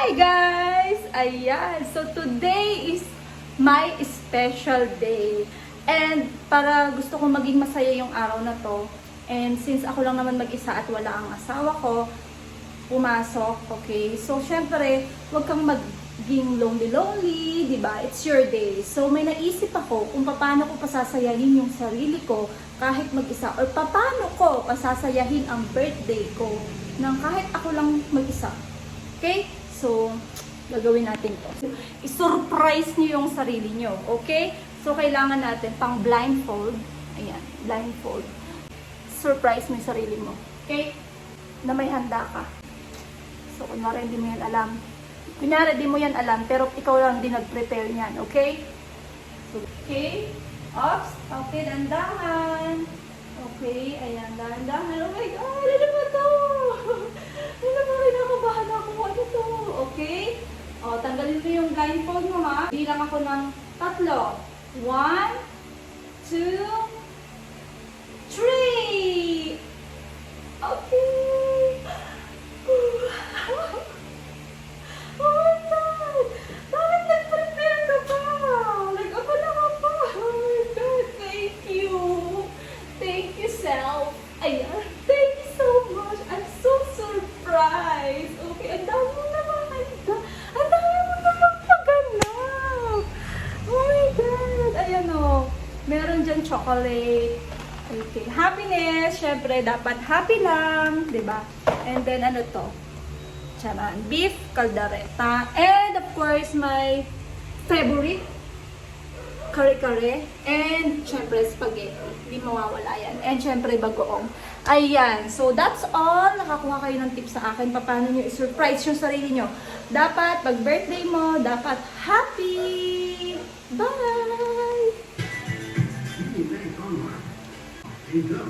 Hi guys! Ayan, so today is my special day. And para gusto ko maging masaya yung araw na to, and since ako lang naman mag-isa at wala ang asawa ko, pumasok, okay? So syempre, huwag kang maging lonely, di ba? It's your day. So may naisip ako kung paano ko pasasayahin yung sarili ko kahit mag-isa, or paano ko pasasayahin ang birthday ko nang kahit ako lang mag-isa. Okay? So, gagawin natin to. I-surprise niyo yung sarili niyo. Okay? So, kailangan natin pang blindfold. Ayan, blindfold. Surprise mo yung sarili mo. Okay? Na may handa ka. So, kunwari hindi mo yan alam. Kunyari, di mo yan alam, pero ikaw lang din nag-prepare niyan. Okay? So, okay? Ops. Okay, dandahan. Okay, ayan, dandahan. Oh my God, ano ba to? Ano ba, kinakabahan ako. Ano to? Okay? O, tanggalin mo yung blindfold mo, ha? Bilang ako ng 3. 1, 2, 3! Okay! Oh my God! Bakit nag-prepare ka pa? Like, ako lang pa. Oh my God, thank you! Thank you, self! Ayan, thank you so much! I'm so surprised! Okay, ang dami mo naman handa! Ang dami mo naman paganap! Oh my God! Ayan o, meron dyan chocolate. Okay, happiness! Syempre, dapat happy lang, di ba? And then, ano to? Charan, beef caldereta. And of course, my favorite, kare-kare. And syempre, spaghetti. Hindi mawawala yan. And syempre, bagoong. Ayan. So, that's all. Nakakuha kayo ng tips sa akin. Paano nyo i-surprise yung sarili nyo. Dapat, pag birthday mo, dapat happy! Bye! Here you go.